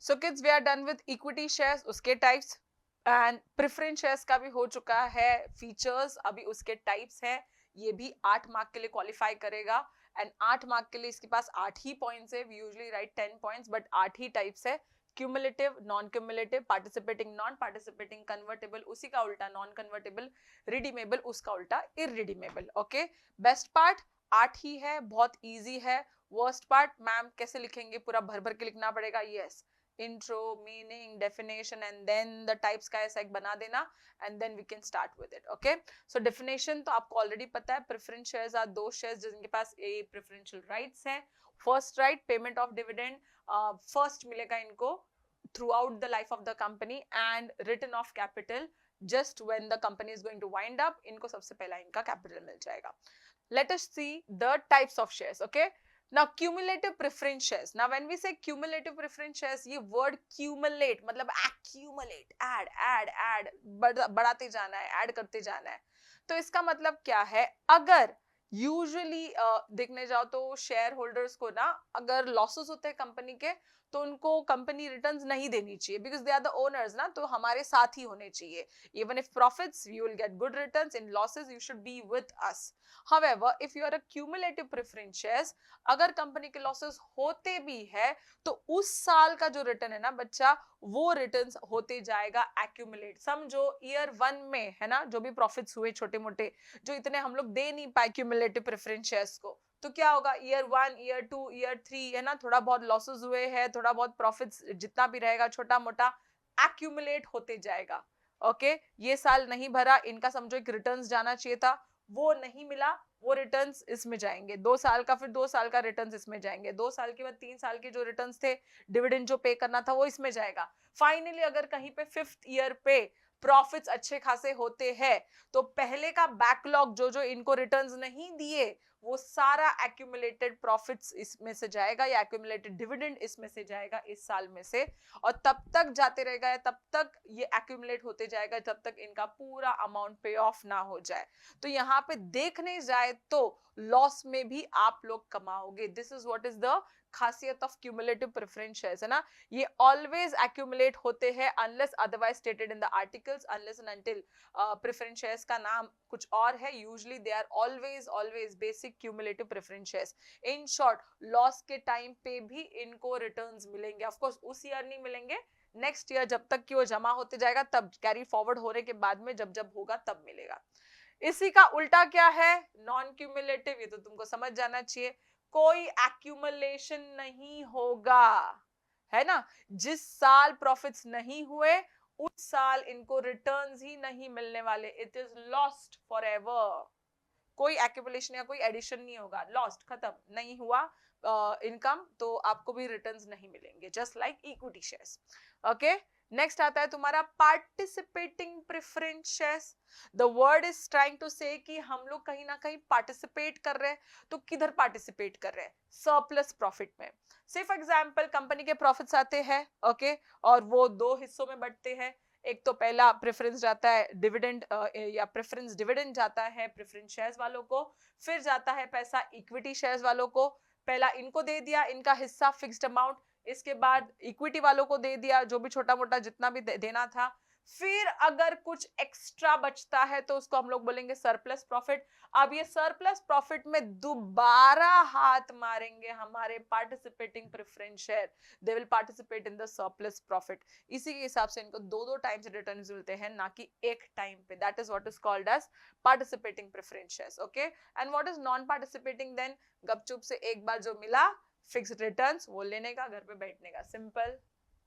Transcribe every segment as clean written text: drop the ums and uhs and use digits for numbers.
So kids we are done with equity shares, उसके types, and preference shares का भी हो चुका है फीचर्स, अभी उसके टाइप्स है। ये भी 8 मार्क के लिए क्वालिफाई करेगा, एंड 8 मार्क के लिए इसके पास 8 ही पॉइंट्स है, we usually write 10 points, but 8 ही टाइप्स है। Cumulative, non cumulative, participating, non participating, convertible उसी का उल्टा नॉन कन्वर्टेबल, रिडीमेबल उसका उल्टा इररिडीमेबल। ओके, बेस्ट पार्ट 8 ही है, बहुत इजी है। वर्स्ट पार्ट मैम कैसे लिखेंगे, पूरा भर भर के लिखना पड़ेगा। Yes, intro, meaning, definition, and then the types का ऐसा एक बना देना, and then we can start with it. Okay, so definition तो आपको already पता है, preference shares are those shares जिनके पास a preferential rights है। first right payment of dividend, first मिलेगा इनको throughout the life of the company, and return of capital just when the company is going to wind up, इनको सबसे पहला इनका capital मिल जाएगा। let us see the types of shares. Okay, now cumulative preference shares, now when we say cumulative preference shares, ये word cumulate मतलब accumulate, add बढ़ाते जाना है, add करते जाना है। तो इसका मतलब क्या है, अगर यूजुअली देखने जाओ तो शेयर होल्डर्स को ना अगर लॉसेस होते हैं कंपनी के, तो उनको कंपनी रिटर्न्स नहीं देनी चाहिए, because they are the owners ना, तो हमारे साथ ही होने चाहिए। Even if profits you will get good returns, in losses you should be with us. However, if you are a cumulative preference shares, अगर कंपनी के लॉसेस होते भी है तो उस साल का जो रिटर्न है ना बच्चा, वो रिटर्न्स होते जाएगा एक्यूमुलेट। समझो ईयर 1 में है ना, जो भी प्रॉफिट्स हुए छोटे मोटे, जो इतने हम लोग दे नहीं पाए क्यूमुलेटिव प्रेफरेंस शेयर्स को, तो क्या होगा, ईयर 1, ईयर 2, ईयर 3 है ना, थोड़ा बहुत लॉसेस हुए हैं, थोड़ा बहुत प्रॉफिट्स जितना भी रहेगा छोटा मोटा एक्यूमुलेट होते जाएगा। ओके, ये साल नहीं भरा, इनका समझो एक रिटर्न्स जाना चाहिए था, वो नहीं मिला, वो रिटर्न्स इसमें जाएंगे। 2 साल का, फिर 2 साल का रिटर्न्स इसमें जाएंगे, 2 साल के बाद 3 साल के जो रिटर्न्स थे, डिविडेंड जो पे करना था वो इसमें जाएगा। फाइनली अगर कहीं पे 5th ईयर पे प्रॉफिट्स अच्छे खासे होते हैं, तो पहले का बैकलॉग जो जो इनको रिटर्न्स नहीं दिए, वो सारा एक्यूमुलेटेड प्रॉफिट्स इसमें से जाएगा, या एक्यूमुलेटेड डिविडेंड इसमें से जाएगा इस साल में से, और तब तक जाते रहेगा, तब तक ये एक्यूमुलेट होते जाएगा जब तक इनका पूरा अमाउंट पे ऑफ ना हो जाए। तो यहाँ पे देखने जाए तो लॉस में भी आप लोग कमाओगे। This is what is the खासियत ऑफ क्यूमुलेटिव प्रेफरेंस शेयर्स, है ना। ये ऑलवेज एक्यूमुलेट होते हैं unless otherwise stated in the articles, unless and until preference shares का नाम कुछ और है, usually they are always basic cumulative preference shares. In short, loss के टाइम पे भी इनको रिटर्न्स मिलेंगे, ऑफ कोर्स उस ईयर नहीं मिलेंगे, नेक्स्ट ईयर जब तक कि वो जमा होते जाएगा, तब कैरी फॉरवर्ड होने के बाद में जब जब होगा तब मिलेगा। इसी का उल्टा क्या है, नॉन क्यूमुलेटिव, ये तो तुमको समझ जाना चाहिए, कोई एक्यूमुलेशन नहीं होगा, है ना। जिस साल प्रॉफिट्स नहीं हुए उस साल इनको रिटर्न्स ही नहीं मिलने वाले, it is lost for ever. कोई एक्यूमुलेशन या कोई एडिशन नहीं होगा, लॉस्ट, खत्म, नहीं हुआ इनकम, तो आपको भी रिटर्न्स नहीं मिलेंगे, just like equity shares. Okay, next आता है तुम्हारा participating preference shares. The word is trying to say कि हम लोग कहीं ना कहीं पार्टिसिपेट कर रहे हैं, तो किधर पार्टिसिपेट कर रहे हैं, सरप्लस प्रॉफिट में। से फॉर एग्जांपल कंपनी के प्रॉफिट्स आते हैं, ओके, और वो 2 हिस्सों में बढ़ते हैं। एक तो पहला प्रेफरेंस जाता है डिविडेंड, या प्रेफरेंस डिविडेंड जाता है प्रेफरेंस शेयर्स वालों को, फिर जाता है पैसा इक्विटी शेयर्स वालों को। पहला इनको दे दिया इनका हिस्सा फिक्स्ड अमाउंट, इसके बाद इक्विटी वालों को दे दिया जो भी छोटा मोटा जितना भी देना था, फिर अगर कुछ एक्स्ट्रा बचता है तो उसको हम लोग बोलेंगे सरप्लस प्रॉफिट। अब ये सरप्लस प्रॉफिट में दोबारा हाथ मारेंगे हमारे participating preference share, they will participate in the surplus profit. इसी के हिसाब से इनको 2-2 टाइम से रिटर्न्स मिलते हैं, ना कि एक टाइम पे। That is what is called as participating preference shares. Okay, and what is non participating then, गपचुप से एक बार जो मिला फिक्स्ड रिटर्न्स, वो लेने का, घर पे बैठने का, simple.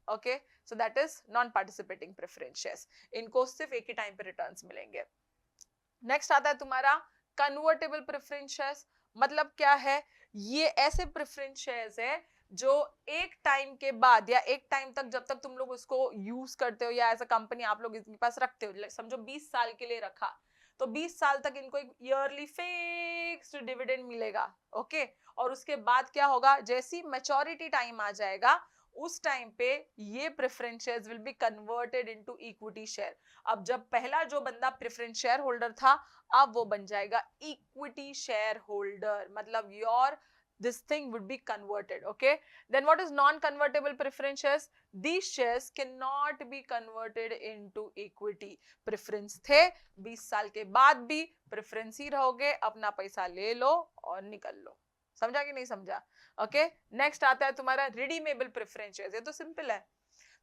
Okay, so that is non participating preference shares, इनको सिर्फ एक ही टाइम पे रिटर्न्स मिलेंगे। नेक्स्ट आता है तुम्हारा कन्वर्टेबल प्रेफरेंस शेयर्स। मतलब क्या है, ये ऐसे प्रेफरेंस शेयर्स है जो एक टाइम के बाद या एक टाइम तक, जब तक तुम लोग उसको यूज करते हो या एज अ कंपनी आप लोग इनके पास रखते हो, समझो 20 साल के लिए रखा, तो 20 साल तक इनको एक ईयरली फिक्स्ड डिविडेंड मिलेगा। ओके, और उसके बाद क्या होगा, जैसी मैच्योरिटी टाइम आ जाएगा उस टाइम पे ये preference shares will be converted into equity share. अब जब पहला जो बंदा प्रेफरेंस शेयर होल्डर था, अब वो बन जाएगा इक्विटी शेयर होल्डर, मतलब your this thing would be converted. Okay, then what is non-convertible preference shares? These shares cannot be converted into equity. Preference थे, 20 साल के बाद भी preference ही रहोगे, अपना पैसा ले लो और निकल लो. समझा कि नहीं समझा? ओके, नेक्स्ट आता है तुम्हारा रिडीमेबल प्रेफरेंस शेयर्स. ये तो सिंपल है.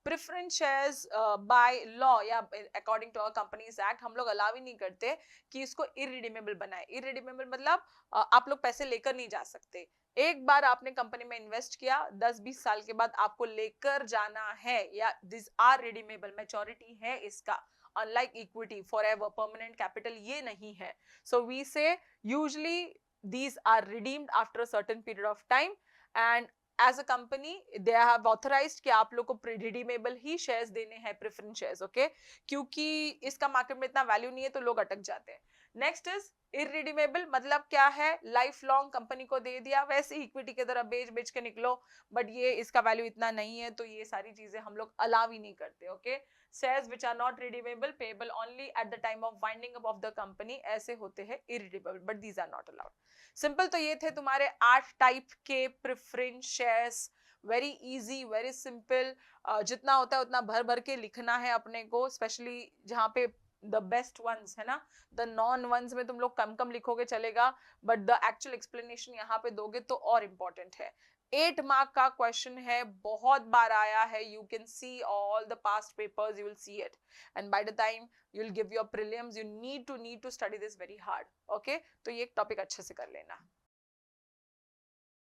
प्रेफरेंस शेयर्स बाय लॉ या according to our companies act हम लोग अलाउ ही नहीं करते कि इसको इरिडीमेबल बनाए. इरिडीमेबल मतलब आप लोग पैसे लेकर नहीं जा सकते. एक बार आपने कंपनी में इन्वेस्ट किया, 10-20 साल के बाद आपको लेकर जाना है, या दिस आर रिडीमेबल, मैच्योरिटी है इसका. Unlike equity forever permanent capital ये नहीं है. सो वी से usually these are redeemed after a certain period of time, and as a company they have authorized कि आप लोग को redeemable ही shares देने हैं, preference shares. okay, क्योंकि इसका मार्केट में इतना वैल्यू नहीं है तो लोग अटक जाते हैं. नेक्स्ट इज इरिडीमेबल, मतलब क्या है, लाइफ लॉन्ग कंपनी को दे दिया, वैसे इक्विटी की तरह बेच बेच के निकलो, बट ये इसका वैल्यू इतना नहीं है, तो ये सारी चीजें हम लोग अलाउ ही नहीं करते. Okay, shares which are not redeemable payable only at the time of winding up of the company, ऐसे होते हैं irredeemable, but these are not allowed. Simple. तो ये थे तुम्हारे 8 टाइप के preference shares. Very easy, very simple. जितना होता है उतना भर भर के लिखना है अपने को, स्पेशली जहाँ पे द बेस्ट वंस है ना. द नॉन वंस में तुम लोग कम कम लिखोगे चलेगा, बट द एक्चुअल एक्सप्लेनेशन यहाँ पे दोगे तो और इम्पोर्टेंट है. 8 मार्क का क्वेश्चन है, बहुत बार आया है. You can see all the past papers, you will see it, and by the time you will give your prelims, you need to study this very hard. Okay, तो ये एक टॉपिक अच्छे से कर लेना.